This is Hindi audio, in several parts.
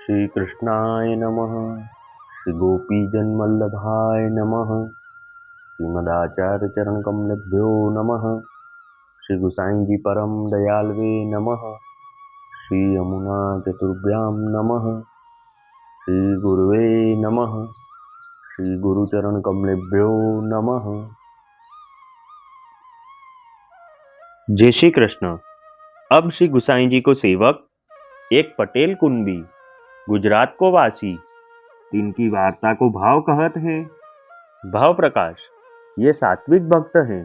श्री कृष्णाय नमः। श्री गोपीजनवल्लभाय नमः। श्रीमदाचार्य चरण कमलेभ्यो नमः। श्री गुसाई जी परम दयालवे नमः। श्री यमुना चतुर्भ्यां नमः। श्री गुरुवे नमः। श्री गुरुचरण कमलेभ्यो नमः। जय श्री कृष्ण। अब श्री गुसाई जी को सेवक एक पटेल कुंबी गुजरात को वासी इनकी वार्ता को भाव कहत हैं। भाव प्रकाश ये सात्विक भक्त हैं।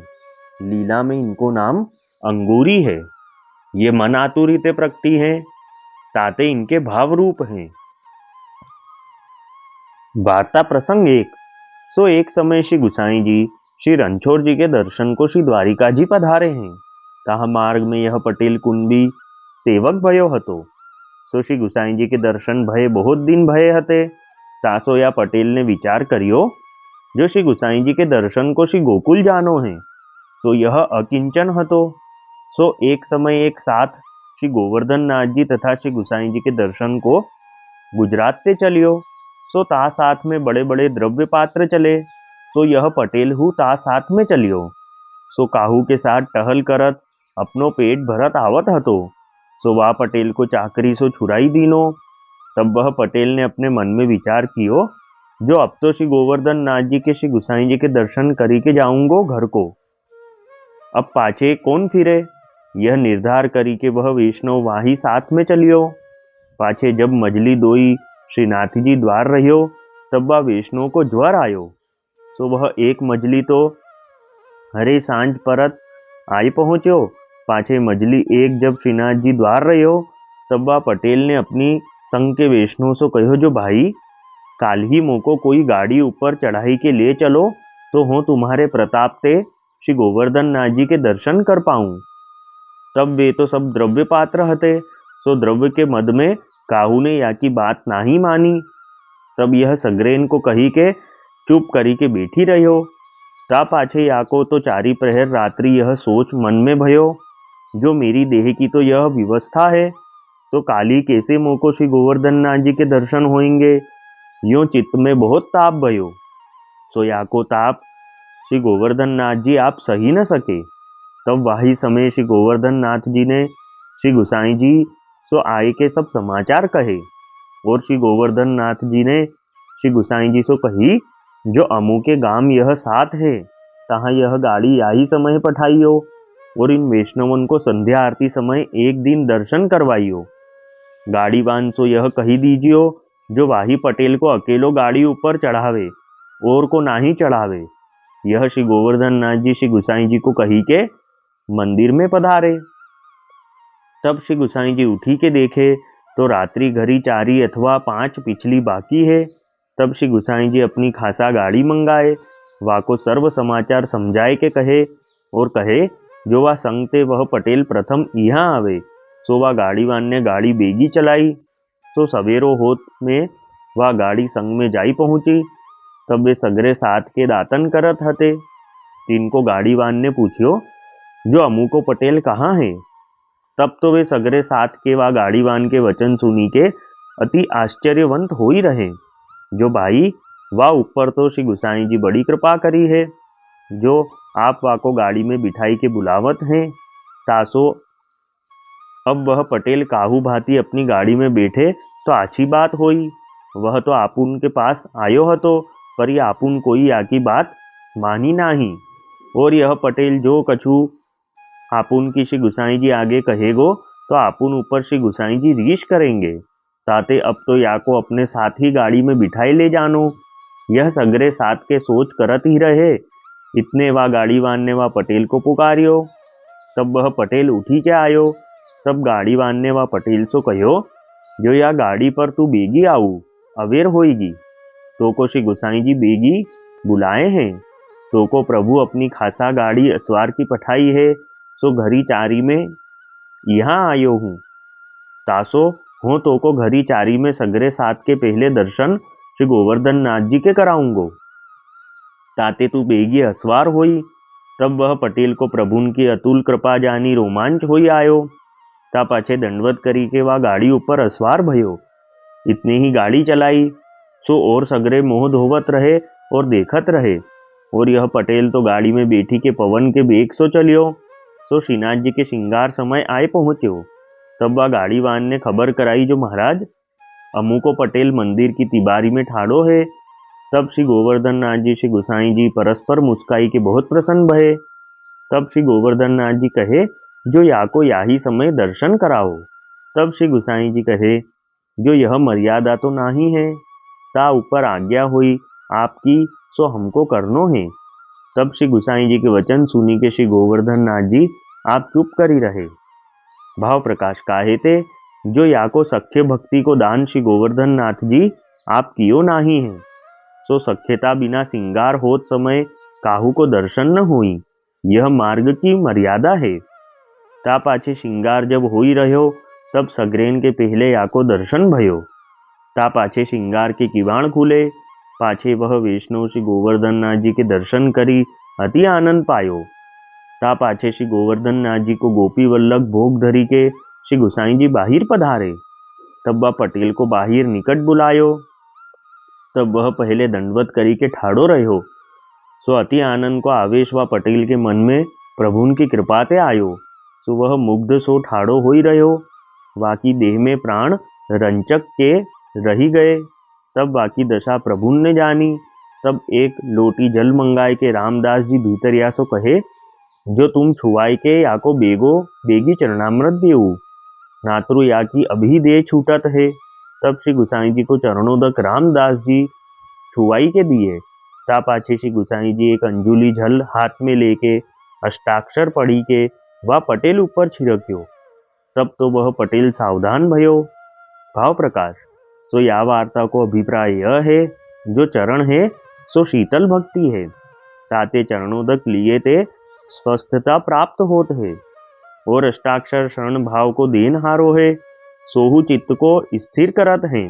लीला में इनको नाम अंगूरी है। ये मन आतुरीते प्रकटी हैं। ताते इनके भाव रूप हैं। वार्ता प्रसंग एक। सो एक समय श्री गुसाई जी श्री रणछोड़ जी के दर्शन को श्री द्वारिका जी पधारे हैं। तहा मार्ग में यह पटेल कुंबी सेवक भयो हतो। सो श्री गुसाई जी के दर्शन भये बहुत दिन भये हते। तासो या पटेल ने विचार करियो जो श्री गुसाई जी के दर्शन को श्री गोकुल जानो है तो यह अकिंचन हतो। सो एक समय एक साथ श्री गोवर्धन नाथ जी तथा श्री गुसाई जी के दर्शन को गुजरात से चलियो। सो ता साथ में बड़े बड़े द्रव्य पात्र चले। तो यह पटेल हूँ ता साथ में चलियो। सो काहू के साथ टहल करत अपनो पेट भरत आवत हतो। सो वह पटेल को चाकरी सो छुड़ाई दीनो। तब वह पटेल ने अपने मन में विचार कियो जो अब तो श्री गोवर्धन नाथ जी के श्री गुसाई जी के दर्शन करी के जाऊंगो घर को। अब पाछे कौन फिरे यह निर्धार करी के वह वैष्णव वाही साथ में चलियो। पाछे जब मजली दोई श्रीनाथ जी द्वार रहियो तब वह वैष्णव को ज्वर आयो। सो वह एक मजली तो हरे सांझ परत आई पहुंच्यो। पाछे मजली एक जब श्रीनाथ जी द्वार रहियो तब वह पटेल ने अपनी संग के वैष्णव से कहो जो भाई काल ही मोको कोई गाड़ी ऊपर चढ़ाई के ले चलो तो हो तुम्हारे प्रताप से श्री गोवर्धन नाथ जी के दर्शन कर पाऊं। तब वे तो सब द्रव्य पात्र हते। सो द्रव्य के मद में काहू ने या की बात नाही मानी। तब यह सग्रेन को कही के चुप करी के बैठी रहो। ता पाछे याको तो चारी प्रहर रात्रि यह सोच मन में भयो जो मेरी देह की तो यह व्यवस्था है तो काली कैसे मोको श्री गोवर्धन नाथ जी के दर्शन होंगे। यूं चित्त में बहुत ताप भयो। सो याको ताप श्री गोवर्धन नाथ जी आप सही न सके। तब वही समय श्री गोवर्धन नाथ जी ने श्री गुसाई जी सो आए के सब समाचार कहे। और श्री गोवर्धन नाथ जी ने श्री गुसाई जी सो कही जो अमू के गांव यह साथ है तहाँ यह गाड़ी यही समय पठाइयो और इन वैष्णवन को संध्या आरती समय एक दिन दर्शन करवाइयो। गाड़ी बांध सो यह कही दीजियो जो वाही पटेल को अकेलो गाड़ी ऊपर चढ़ावे और को नाही चढ़ावे। यह श्री गोवर्धन नाथ जी श्री गुसाई जी को कही के मंदिर में पधारे। तब श्री गुसाई जी उठी के देखे तो रात्रि घड़ी 4 अथवा 5 पिछली बाकी है। तब श्री गुसाई जी अपनी खासा गाड़ी मंगाए वाको सर्व समाचार समझाए के कहे और कहे जो वह संग थे वह पटेल प्रथम यहाँ आवे। सो वह गाड़ीवान ने गाड़ी बेगी चलाई। सो सवेरो होत में वह गाड़ी संग में जाई पहुंची। तब वे सगरे साथ के दातन करत हते। तिनको गाड़ीवान ने पूछियो जो अमू को पटेल कहाँ है। तब तो वे सगरे साथ के वा गाड़ीवान के वचन सुनी के अति आश्चर्यवंत हो ही रहे जो भाई वाह ऊपर तो श्री गुसाई जी बड़ी कृपा करी है जो आप वाको गाड़ी में बिठाई के बुलावत हैं। तासो अब वह पटेल काहू भांति अपनी गाड़ी में बैठे तो अच्छी बात होई। वह तो आपुन के पास आयो हतो पर यह आपुन कोई आकी बात मानी नाही। और यह पटेल जो कछु आपुन की श्री गुसाई जी आगे कहेगो तो आपुन ऊपर श्री गुसाई जी रीश करेंगे। ताते अब तो या को अपने साथ ही गाड़ी में बिठाई ले जानो। यह सगरे साथ के सोच करत ही रहे। इतने वा गाड़ीवान ने वा पटेल को पुकारियो। तब वह पटेल उठी के आयो। तब गाड़ीवान ने वा पटेल सो कहो जो या गाड़ी पर तू बेगी आऊ अवेर होएगी। तो को श्री गुसाई जी बेगी बुलाए हैं। तो को प्रभु अपनी खासा गाड़ी असवार की पठाई है सो घरी 4 में यहाँ आयो हूँ। तासो हो तो को घरी 4 में सगरे साथ के पहले दर्शन श्री गोवर्धन नाथ जी के कराऊंगो। ताते तू बेगी असवार होई। तब वह पटेल को प्रभुन की अतुल कृपा जानी रोमांच होई आयो। ता पाछे दंडवत करी के वा गाड़ी ऊपर असवार भयो। इतनी ही गाड़ी चलाई। सो और सगरे मोह धोवत रहे और देखत रहे। और यह पटेल तो गाड़ी में बैठी के पवन के बेग सो चलियो। सो श्रीनाथ जी के श्रृंगार समय आए पहुंच्यो। तब वह गाड़ीवान ने खबर कराई, जो महाराज अमुको पटेल मंदिर की तिबारी में ठाड़ो है। तब श्री गोवर्धन नाथ जी श्री गुसाई जी परस्पर मुस्काई के बहुत प्रसन्न भये। तब श्री गोवर्धन नाथ जी कहे, जो याको याही समय दर्शन कराओ। तब श्री गुसाई जी कहे, जो यह मर्यादा तो नाही है, ता ऊपर आज्ञा हुई आपकी, सो हमको करनो है। तब श्री गुसाई जी के वचन सुनी के श्री गोवर्धन नाथ जी आप चुप करी रहे। भाव प्रकाश काहे थे, जो याको सख्य भक्ति को दान श्री गोवर्धन नाथ जी आप कियो नाही है, सो सख्यता बिना सिंगार होत समय काहू को दर्शन न हुई। यह मार्ग की मर्यादा है। ता पाछे श्रृंगार जब होई रह्यो, तब सगरेन के पहले याको दर्शन भयो। ता पाछे श्रृंगार के किवाड़ खुले। पाछे वह वैष्णव श्री गोवर्धन नाथ जी के दर्शन करी अति आनंद पायो। ता पाछे श्री गोवर्धन नाथ जी को गोपी वल्लभ भोग धरी के श्री गुसाई जी बाहिर पधारे। तब वह पटेल को बाहिर निकट बुलायो। तब वह पहले दंडवत करी के ठाड़ो रह्यो। सो अति आनंद को आवेश व पटेल के मन में प्रभुन की कृपा ते आयो। सो वह मुग्ध सो ठाड़ो होई रह्यो। वाकी देह में प्राण रंचक के रही गए। तब वाकी दशा प्रभुन ने जानी। तब एक लोटी जल मंगाए के रामदास जी भीतर या सो कहे, जो तुम छुआई के याको बेगो बेगी चरणामृत देऊ, नातरु या की अभी दे छूटत है। तब श्री गुसाई जी को चरणोदक रामदास जी छुआई के दिए। ता पाछे श्री गुसाई जी एक अंजुली जल हाथ में लेके अष्टाक्षर पढ़ी के वह पटेल ऊपर छिड़क्यो। तब तो वह पटेल सावधान भयो। भाव प्रकाश, सो या वार्ता को अभिप्राय यह है, जो चरण है सो शीतल भक्ति है। ताते चरणोदक लिए ते स्वस्थता प्राप्त होत है। और अष्टाक्षर शरण भाव को देन हारो है, सोहु चित्त को स्थिर करत है।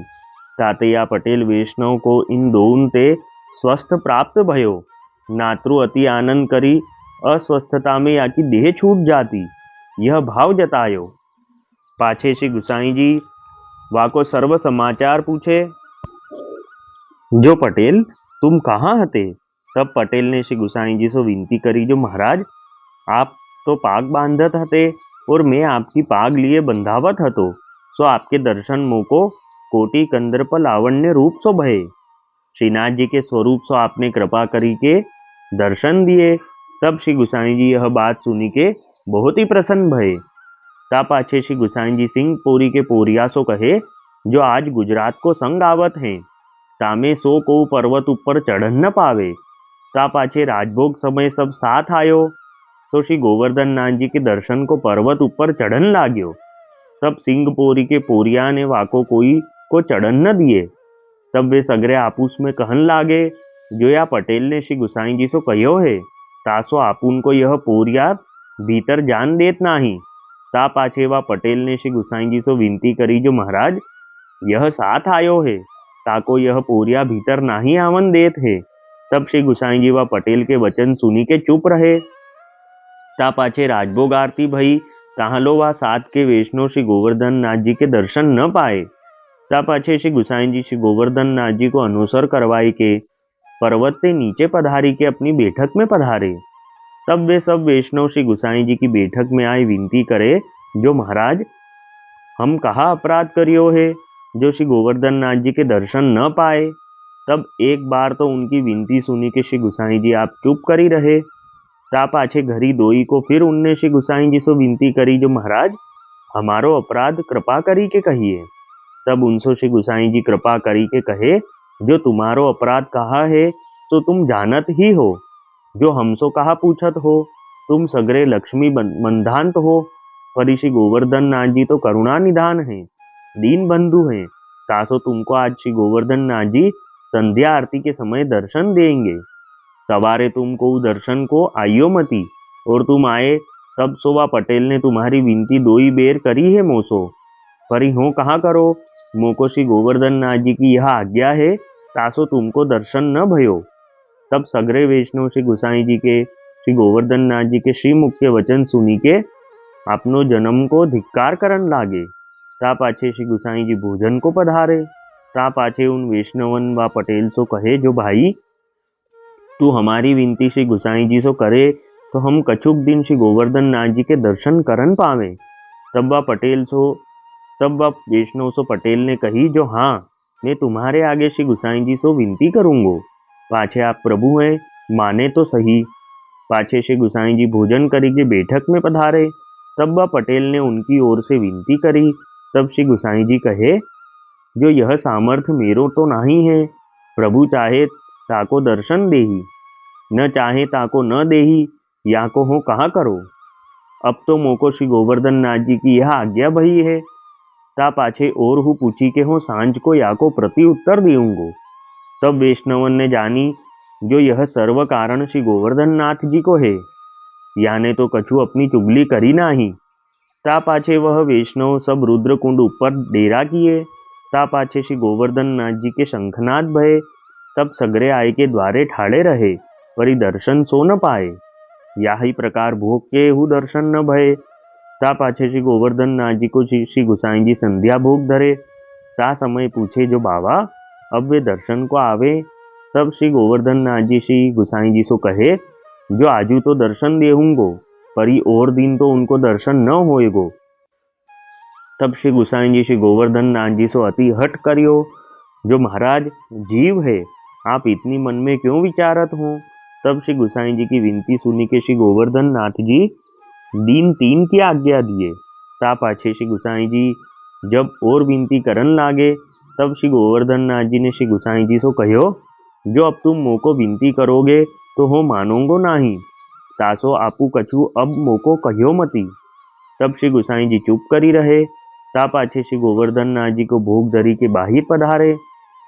ताते या पटेल वैष्णव को इन दोन ते स्वस्थ प्राप्त भयो। नातरु अति आनंद करी अस्वस्थता में या की देह छूट जाती, यह भाव जतायो। पाछे श्री गुसाई जी वाको सर्व समाचार पूछे, जो पटेल तुम कहाँ हते। तब पटेल ने श्री गुसाई जी से विनती करी, जो महाराज आप तो पाग बांधत हते और मैं आपकी पाग लिए बंधावत हतो। सो आपके दर्शन मोको कोटि कंदर्प लावण्य रूप सो भये। श्रीनाथ जी के स्वरूप सो आपने कृपा करी के दर्शन दिए। तब श्री गुसाई जी यह बात सुनी के बहुत ही प्रसन्न भये। ता पाछे श्री गुसाई जी सिंह पोरी के पोरिया सो कहे, जो आज गुजरात को संग आवत हैं, तामे सो को पर्वत ऊपर चढ़न न पावे। ता पाछे राजभोग समय सब साथ आयो। तो श्री गोवर्धन नाथ जी के दर्शन को पर्वत ऊपर चढ़न लाग्यो। तब सिंह पोरी के पोरिया ने वाको कोई को चढ़न न दिए। तब वे सगरे आपूस में कहन लागे, जो या पटेल ने श्री गुसाई जी सो कहो है, तासो आपुन को यह पोरिया भीतर जान देत नाही। ता पाछे वा पटेल ने श्री गुसाई जी सो विनती करी, जो महाराज यह साथ आयो है, ताको यह पोरिया भीतर नाही आवन देत है। तब श्री गुसाई जी वा पटेल के वचन सुनी के चुप रहे। ता पाछे राजभोग आरती भई, ताहलो वा साथ के वैष्णव श्री गोवर्धन नाथ जी के दर्शन न पाए। ता पाछे श्री गुसाई जी श्री गोवर्धन नाथ जी को अनुसर करवाई के पर्वत से नीचे पधारी के अपनी बैठक में पधारे। तब वे सब वैष्णव श्री गुसाई जी की बैठक में आए विनती करे, जो महाराज हम कहा अपराध करियो है, जो श्री गोवर्धन नाथ जी के दर्शन न पाए। तब एक बार तो उनकी विनती सुनी के श्री गुसाई जी आप चुप करी रहे। ता पाछे घरी दोई को फिर उनने श्री गुसाई जी से विनती करी, जो महाराज हमारो अपराध कृपा करी के कहिए। तब उनसे श्री गुसाई जी कृपा करी के कहे, जो तुम्हारो अपराध कहा है तो तुम जानत ही हो, जो हमसो कहा पूछत हो। तुम सगरे लक्ष्मी मंधांत हो, पर श्री गोवर्धन नाथ जी तो करुणा निधान है, दीन बंधु हैं। तासो तुमको आज श्री गोवर्धन नाथ जी संध्या आरती के समय दर्शन देंगे। सवारे तुमको दर्शन को आइयो मती, और तुम आए तब सोवा पटेल ने तुम्हारी विनती दोई बेर करी है मोसो, परी हो कहाँ करो। मोको श्री गोवर्धन नाथ जी की यह आज्ञा है, तासो तुमको दर्शन न भयो। तब सगरे वैष्णव श्री गुसाई जी के श्री गोवर्धन नाथ जी के श्रीमुख के वचन सुनी के अपनो जन्म को धिक्कार करन लागे। ता पाछे श्री गुसाई जी भोजन को पधारे। ता पाछे उन वैष्णवन व पटेल सो कहे, जो भाई तू हमारी विनती श्री गुसाई जी सो करे तो हम कछुक दिन श्री गोवर्धन नाथ जी के दर्शन करन पावे। तब वह वैष्णव सो पटेल ने कही, जो हाँ, मैं तुम्हारे आगे श्री गुसाई जी सो विनती करूंगो। पाछे आप प्रभु हैं, माने तो सही। पाछे श्री गुसाई जी भोजन करी के बैठक में पधारे। तब वह पटेल ने उनकी ओर से विनती करी। तब श्री गुसाई जी कहे, जो यह सामर्थ्य मेरो तो नहीं है। प्रभु चाहे ताको दर्शन देही, न चाहे ताको न देही, या को हो कहा करो। अब तो मोको श्री गोवर्धन नाथ जी की यह आज्ञा भई है। ता पाछे और हूँ पूछी के हो सांझ को या को प्रति उत्तर देऊंगो। तब वैष्णवन ने जानी, जो यह सर्व कारण श्री गोवर्धन नाथ जी को है, याने तो कछु अपनी चुगली करी नाही। ता पाछे वह वैष्णव सब रुद्रकुंड ऊपर डेरा किए। ता पाछे श्री गोवर्धन नाथ जी के शंखनाद भये। तब सगरे आय के द्वारे ठाड़े रहे, परि दर्शन सो न पाए। याही प्रकार भोग के हु दर्शन न भये। ता पाछे श्री गोवर्धन नाथ जी को श्री गुसाई जी संध्या भोग धरे। ता समय पूछे, जो बाबा अब वे दर्शन को आवे। तब श्री गोवर्धन नाथ जी श्री गुसाई जी सो कहे, जो आजू तो दर्शन देहूंगो, परी और दिन तो उनको दर्शन न होएगो। तब श्री गुसाई जी श्री गोवर्धन नाथ जी सो अति हट करियो, जो महाराज जीव है, आप इतनी मन में क्यों विचारत हो। तब श्री गुसाई जी की विनती सुनी के श्री गोवर्धन नाथ जी दिन 3 की आज्ञा दिए। ता पाछे श्री गुसाई जी जब और विनती करन लागे, तब श्री गोवर्धन नाथ जी ने श्री गुसाई जी सो कहो, जो अब तुम मोको विनती करोगे तो हो मानोंगो नाही। तासो आपू कछु अब मोको कहो मती। तब श्री गुसाई जी चुप करी रहे। ता पाछे श्री गोवर्धन नाथ जी को भोग धरी के बाहिर पधारे।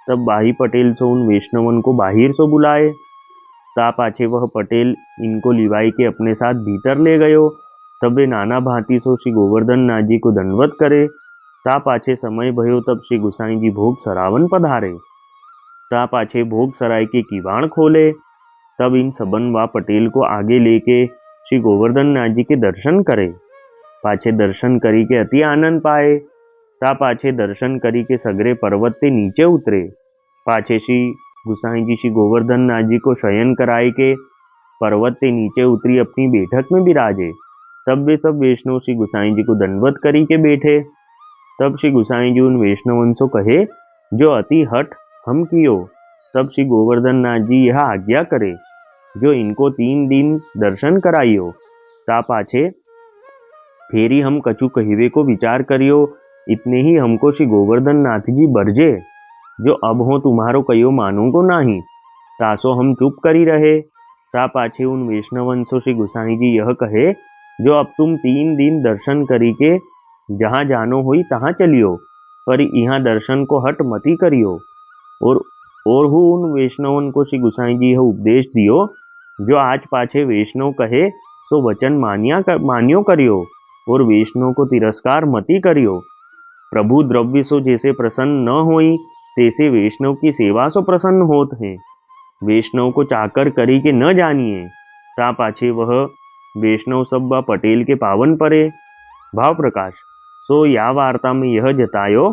तब बाही पटेल सो उन वैष्णवन को बाहिर सो बुलाए। ता पाछे वह पटेल इनको लिवाई के अपने साथ भीतर ले गयो। तब वे नाना भांति सो श्री गोवर्धन नाथ जी को दंडवत करे। ता पाछे समय भयो, तब श्री गुसाई जी भोग सरावन पधारे। ता पाछे भोग सराय के किवाड़ खोले। तब इन सबन व पटेल को आगे लेके श्री गोवर्धन नाथ जी के दर्शन करे। पाछे दर्शन करी के अति आनंद पाए। ता पाछे दर्शन करी के सगरे पर्वत से नीचे उतरे। पाछे श्री गुसाई जी श्री गोवर्धन नाथ जी को शयन कराए के पर्वत से नीचे उतरी अपनी बैठक में विराजे। तब वे सब वैष्णव श्री गुसाई जी को दंडवत करी के बैठे। तब श्री गुसाई जी उन वैष्णवन सो कहे, जो अति हठ हम कियो। तब श्री गोवर्धन नाथ जी यह आज्ञा करे, जो इनको 3 दिन दर्शन कराइयो। ता पाछे फेरी हम कछु कहिवे को विचार करियो। इतने ही हमको श्री गोवर्धन नाथ जी बरजे, जो अब हो तुम्हारो कयो मानूंगो नाही। तासो हम चुप करी रहे। ता पाछे उन वैष्णवन सो श्री गुसाई जी यह कहे, जो अब तुम 3 दिन दर्शन करी के जहाँ जानो हुई तहाँ चलियो, पर यहाँ दर्शन को हट मती करियो। और हूँ उन वैष्णवन को श्री गुसाई जी यह उपदेश दियो, जो आज पाछे वैष्णव कहे सो वचन मान्यो करियो, और वैष्णव को तिरस्कार मती करियो। प्रभु द्रव्य सो जैसे प्रसन्न न होई, तैसे वैष्णव की सेवा सो प्रसन्न होत हैं। वैष्णव को चाकर करी के न जानिए। ता पाछे वह वैष्णव सब व पटेल के पावन परे। भाव प्रकाश सो या वार्ता में यह जतायो,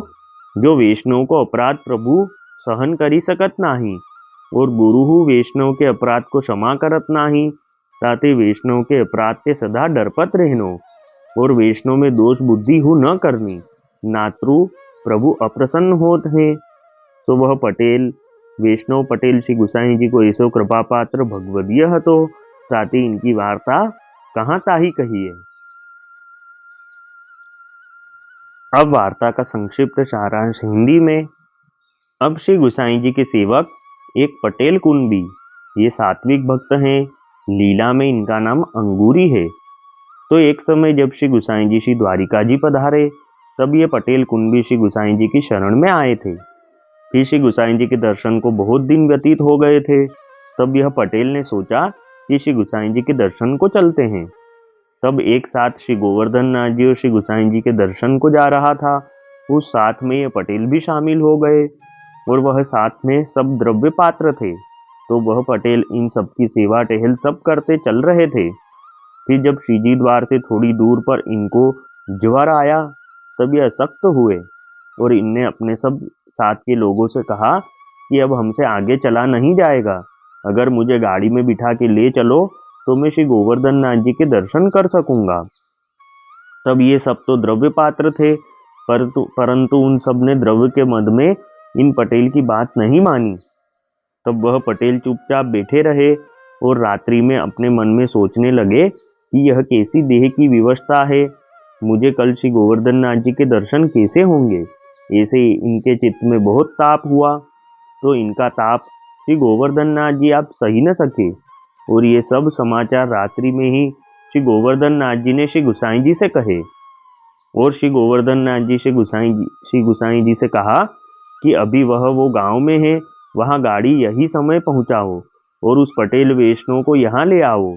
जो वैष्णव को अपराध प्रभु सहन करी सकत नाही, और गुरु वैष्णव के अपराध को क्षमा करत नाही। ताते वैष्णव के अपराध के सदा डरपत रहनो, और वैष्णव में दोष बुद्धि हु न करनी, नात्रु प्रभु अप्रसन्न होत हैं। तो वह पटेल वैष्णव पटेल श्री गुसाई जी को ऐसो कृपा पात्र भगवदीय हतो। ताते इनकी वार्ता कहाँ ताही कही है। अब वार्ता का संक्षिप्त सारांश हिंदी में। अब श्री गुसाई जी के सेवक एक पटेल कुंबी, ये सात्विक भक्त हैं। लीला में इनका नाम अंगूरी है। तो एक समय जब श्री गुसाई जी श्री द्वारिका जी पधारे, तब ये पटेल कुंबी श्री गुसाई जी की शरण में आए थे। फिर श्री गुसाई जी के दर्शन को बहुत दिन व्यतीत हो गए थे। तब यह पटेल ने सोचा कि श्री गुसाई जी के दर्शन को चलते हैं। तब एक साथ श्री गोवर्धन नाथ जी और श्री गुसाई जी के दर्शन को जा रहा था। उस साथ में ये पटेल भी शामिल हो गए, और वह साथ में सब द्रव्य पात्र थे। तो वह पटेल इन सबकी सेवा टहल सब करते चल रहे थे। फिर जब श्रीजी द्वार से थोड़ी दूर पर इनको ज्वर आया, तब ये अशक्त हुए, और इनने अपने सब साथ के लोगों से कहा कि अब हमसे आगे चला नहीं जाएगा। अगर मुझे गाड़ी में बिठा के ले चलो तो मैं श्री गोवर्धन नाथ जी के दर्शन कर सकूंगा। तब ये सब तो द्रव्य पात्र थे, परंतु उन सब ने द्रव्य के मद में इन पटेल की बात नहीं मानी। तब वह पटेल चुपचाप बैठे रहे और रात्रि में अपने मन में सोचने लगे कि यह कैसी देह की विवशता है, मुझे कल श्री गोवर्धन नाथ जी के दर्शन कैसे होंगे। ऐसे इनके चित्त में बहुत ताप हुआ, तो इनका ताप श्री गोवर्धन नाथ जी आप सही न सके, और ये सब समाचार रात्रि में ही श्री गोवर्धन नाथ जी ने श्री गुसाई जी से कहे। और श्री गोवर्धन नाथ जी श्री गुसाई जी से कहा कि अभी वो गांव में है, वहां गाड़ी यही समय पहुंचाओ और उस पटेल वैष्णव को यहाँ ले आओ।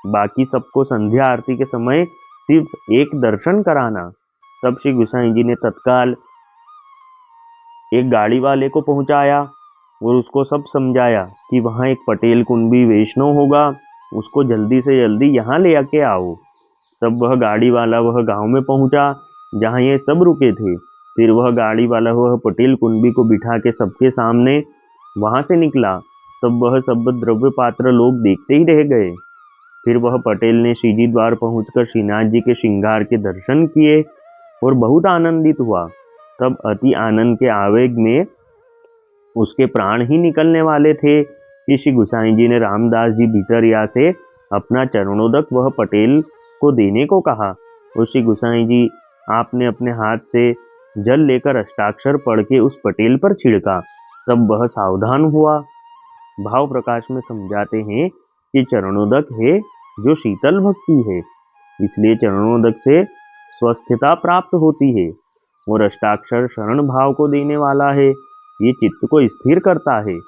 बाकी सबको संध्या आरती के समय सिर्फ एक दर्शन कराना। तब श्री गुसाई जी ने तत्काल एक गाड़ी वाले को पहुंचाया और उसको सब समझाया कि वहां एक पटेल कुंभी वैष्णव होगा, उसको जल्दी से जल्दी यहाँ ले आके आओ। तब वह गाड़ी वाला वह गांव में पहुंचा जहां ये सब रुके थे। फिर वह गाड़ी वाला वह पटेल कुंभी को बिठा के सबके सामने वहां से निकला। तब वह सब द्रव्य पात्र लोग देखते ही रह गए। फिर वह पटेल ने श्रीजी द्वार पहुंचकर श्रीनाथ जी के श्रृंगार के दर्शन किए और बहुत आनंदित हुआ। तब अति आनंद के आवेग में उसके प्राण ही निकलने वाले थे कि श्री गुसाई जी ने रामदास जी भितरिया से अपना चरणोदक वह पटेल को देने को कहा। और श्री गुसाई जी आपने अपने हाथ से जल लेकर अष्टाक्षर पढ़ के उस पटेल पर छिड़का। तब वह सावधान हुआ। भाव प्रकाश में समझाते हैं कि चरणोदक है जो शीतल भक्ति है, इसलिए चरणोदक से स्वस्थता प्राप्त होती है, और अष्टाक्षर शरण भाव को देने वाला है, ये चित्त को स्थिर करता है।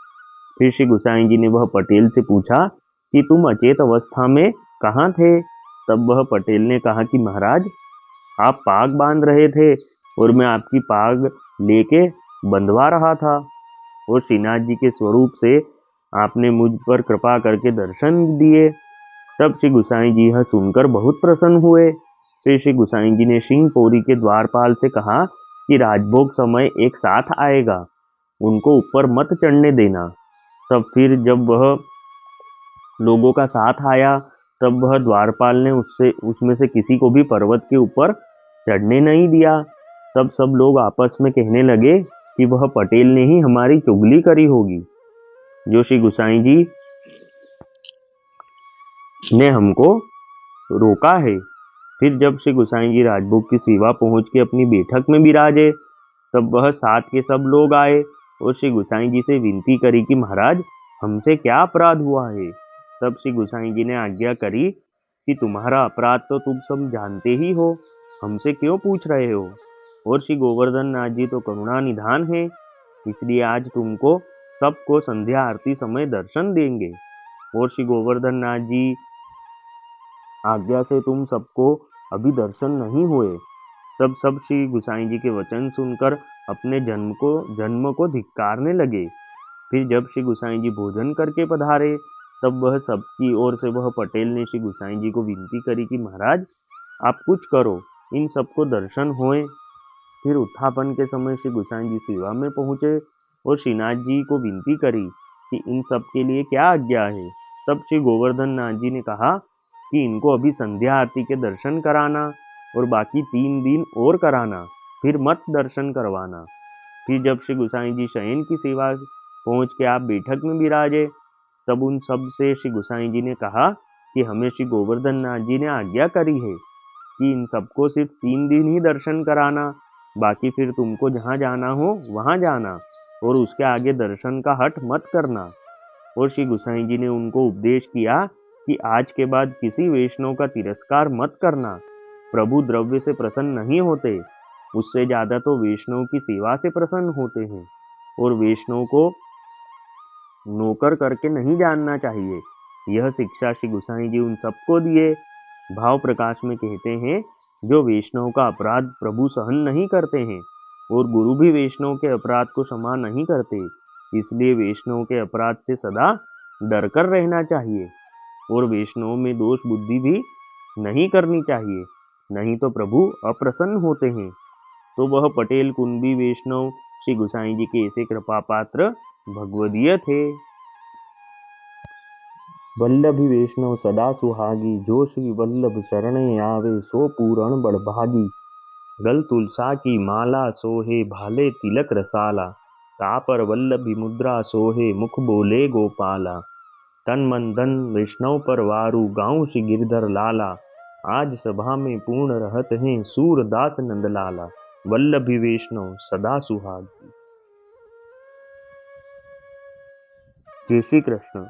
फिर श्री गुसाई जी ने वह पटेल से पूछा कि तुम अचेत अवस्था में कहाँ थे। तब वह पटेल ने कहा कि महाराज आप पाग बांध रहे थे और मैं आपकी पाग लेके बंधवा रहा था, और श्रीनाथ जी के स्वरूप से आपने मुझ पर कृपा करके दर्शन दिए। तब श्री गुसाई जी यह सुनकर बहुत प्रसन्न हुए। फिर श्री गुसाई जी ने सिंहपोरी के द्वारपाल से कहा कि राजभोग समय एक साथ आएगा, उनको ऊपर मत चढ़ने देना। तब फिर जब वह लोगों का साथ आया, तब वह द्वारपाल ने उसमें से किसी को भी पर्वत के ऊपर चढ़ने नहीं दिया। तब सब लोग आपस में कहने लगे कि वह पटेल ने ही हमारी चुगली करी होगी, जो श्री गुसाई जी ने हमको रोका है। फिर जब श्री गुसाई जी राजभोग की सेवा पहुंच के अपनी बैठक में विराजे, तब वह साथ के सब लोग आए और श्री गुसाई जी से विनती करी कि महाराज हमसे क्या अपराध हुआ है। तब श्री गुसाई जी ने आज्ञा करी कि तुम्हारा अपराध तो तुम सब जानते ही हो, हमसे क्यों पूछ रहे हो। और श्री गोवर्धन नाथ जी तो करुणा निधान है, इसलिए आज तुमको सबको संध्या आरती समय दर्शन देंगे। और श्री गोवर्धन नाथ जी आज्ञा से तुम सबको अभी दर्शन नहीं हुए। तब सब श्री गुसाई जी के वचन सुनकर अपने जन्म को धिक्कारने लगे। फिर जब श्री गुसाई जी भोजन करके पधारे, तब वह सबकी ओर से वह पटेल ने श्री गुसाई जी को विनती करी कि महाराज आप कुछ करो, इन सबको दर्शन होए। फिर उत्थापन के समय श्री गुसाई जी सेवा में पहुंचे और श्रीनाथ जी को विनती करी कि इन सब के लिए क्या आज्ञा है। तब श्री गोवर्धन नाथ जी ने कहा कि इनको अभी संध्या आरती के दर्शन कराना और बाकी 3 दिन और कराना, फिर मत दर्शन करवाना। फिर जब श्री गुसाई जी शयन की सेवा पहुंच के आप बैठक में विराजे, तब उन सब से श्री गुसाई जी ने कहा कि हमें श्री गोवर्धन नाथ जी ने आज्ञा करी है कि इन सबको सिर्फ 3 दिन ही दर्शन कराना, बाकी फिर तुमको जहाँ जाना हो वहाँ जाना, और उसके आगे दर्शन का हट मत करना। और श्री गुसाई जी ने उनको उपदेश किया कि आज के बाद किसी वैष्णव का तिरस्कार मत करना। प्रभु द्रव्य से प्रसन्न नहीं होते, उससे ज्यादा तो वैष्णव की सेवा से प्रसन्न होते हैं, और वैष्णव को नौकर करके नहीं जानना चाहिए। यह शिक्षा श्री गुसाई जी उन सबको दिए। भाव प्रकाश में कहते हैं जो वैष्णव का अपराध प्रभु सहन नहीं करते हैं, और गुरु भी वैष्णव के अपराध को क्षमा नहीं करते, इसलिए वैष्णव के अपराध से सदा डर कर रहना चाहिए, और वैष्णव में दोष बुद्धि भी नहीं करनी चाहिए, नहीं तो प्रभु अप्रसन्न होते हैं। तो वह पटेल कुंभी वैष्णव श्री गुसाई जी के ऐसे कृपा पात्र भगवदीय थे। वल्लभी वैष्णव सदा सुहागी, जो श्री वल्लभ शरणे आवे, सो पूरण बड़भागी। गल तुलसा की माला सोहे, भाले तिलक रसाला, तापर वल्लभी मुद्रा सोहे, मुख बोले गोपाला। तन मन धन वैष्णव पर वारू, गाँव श्री गिरधर लाला, आज सभा में पूर्ण रहत हैं, सूरदास नंदलाला। वल्लभी वैष्णव सदा सुहागी। जय श्री कृष्ण।